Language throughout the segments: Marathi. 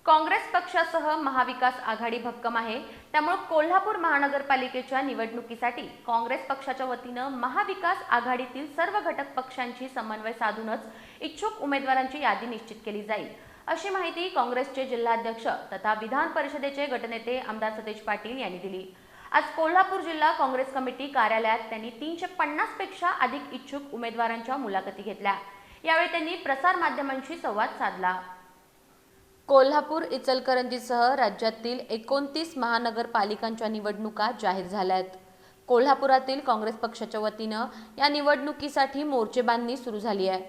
काँग्रेस पक्षासह महाविकास आघाडी भक्कम आहे। त्यामुळे कोल्हापूर महानगरपालिकेच्या निवडणुकीसाठी काँग्रेस पक्षाच्या वतीनं महाविकास आघाडीतील सर्व घटक पक्षांची समन्वय साधूनच इच्छुक उमेदवारांची यादी निश्चित केली जाईल, अशी माहिती काँग्रेसचे जिल्हाध्यक्ष तथा विधान परिषदेचे गटनेते आमदार सतेज पाटील यांनी दिली। आज कोल्हापूर जिल्हा काँग्रेस कमिटी कार्यालयात त्यांनी 350 पेक्षा अधिक इच्छुक उमेदवारांच्या मुलाखती घेतल्या। यावेळी त्यांनी प्रसार माध्यमांशी संवाद साधला। कोल्हापूर, इचलकरंजीसह राज्यातील 29 महानगरपालिकांच्या निवडणुका जाहीर झाल्यात। कोल्हापुरातील काँग्रेस पक्षाच्या वतीनं या निवडणुकीसाठी मोर्चेबांधणी सुरू झाली आहे।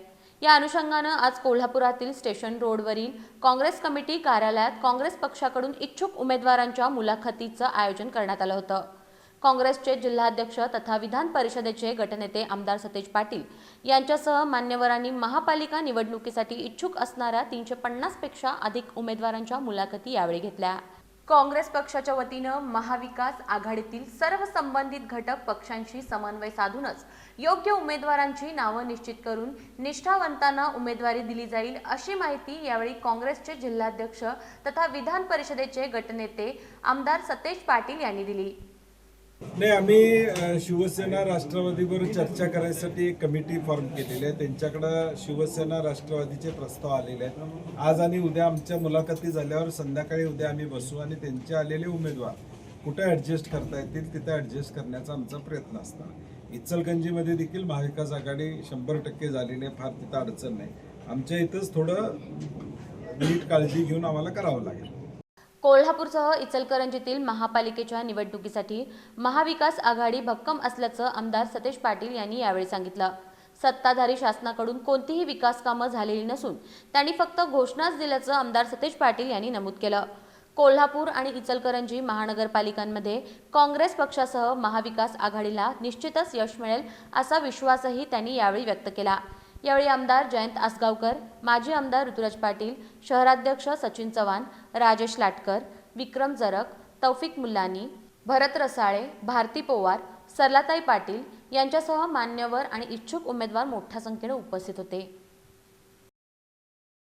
या अनुषंगानं आज कोल्हापुरातील स्टेशन रोडवरील काँग्रेस कमिटी कार्यालयात काँग्रेस पक्षाकडून इच्छुक उमेदवारांच्या मुलाखतीचं आयोजन करण्यात आलं होतं। काँग्रेसचे जिल्हाध्यक्ष तथा विधान परिषदेचे गटनेते आमदार सतेज पाटील यांच्यासह मान्यवरांनी महापालिका निवडणुकीसाठी इच्छुक असणाऱ्या 350 पेक्षा अधिक उमेदवारांच्या मुलाखती यावेळी घेतल्या। काँग्रेस पक्षाच्या वतीनं महाविकास आघाडीतील सर्व संबंधित घटक पक्षांशी समन्वय साधूनच योग्य उमेदवारांची नावं निश्चित करून निष्ठावंतांना उमेदवारी दिली जाईल, अशी माहिती यावेळी काँग्रेसचे जिल्हाध्यक्ष तथा विधान परिषदेचे गटनेते आमदार सतेज पाटील यांनी दिली। नाही, आम्ही शिवसेना राष्ट्रवादीवर चर्चा करायसाठी एक कमिटी फॉर्म केलेली आहे। त्यांच्याकडे शिवसेना राष्ट्रवादीचे प्रस्ताव आलेले आहेत। आज आणि उद्या आमच्या मुलाखती झाल्यावर संध्याकाळी उद्या आम्ही बसू आणि त्यांचे आलेले उमेदवार कुठे ॲडजस्ट करता येतील तिथे ॲडजस्ट करण्याचा आमचा प्रयत्न असणार। इचलकरंजीमध्ये देखील महाविकास आघाडी 100% झालेली आहे, फार तिथं अडचण नाही। आमच्या इथंच थोडं नीट काळजी घेऊन आम्हाला करावं लागेल। कोल्हापूरसह इचलकरंजीतील महापालिकेच्या निवडणुकीसाठी महाविकास आघाडी भक्कम असल्याचं आमदार सतेज पाटील यांनी यावेळी सांगितलं। सत्ताधारी शासनाकडून कोणतीही विकास कामं झालेली नसून त्यांनी फक्त घोषणाच दिल्याचं आमदार सतेज पाटील यांनी नमूद केलं। कोल्हापूर आणि इचलकरंजी महानगरपालिकांमध्ये काँग्रेस पक्षासह महाविकास आघाडीला निश्चितच यश मिळेल, असा विश्वासही त्यांनी यावेळी व्यक्त केला। यावेळी आमदार जयंत आसगावकर, माजी आमदार ऋतुराज पाटील, शहराध्यक्ष सचिन चव्हाण, राजेश लाटकर, विक्रम जरग, तौफिक मुल्लानी, भरत रसाळे, भारती पोवार, सरलाताई पाटील यांच्यासह मान्यवर आणि इच्छुक उमेदवार मोठ्या संख्येने उपस्थित होते।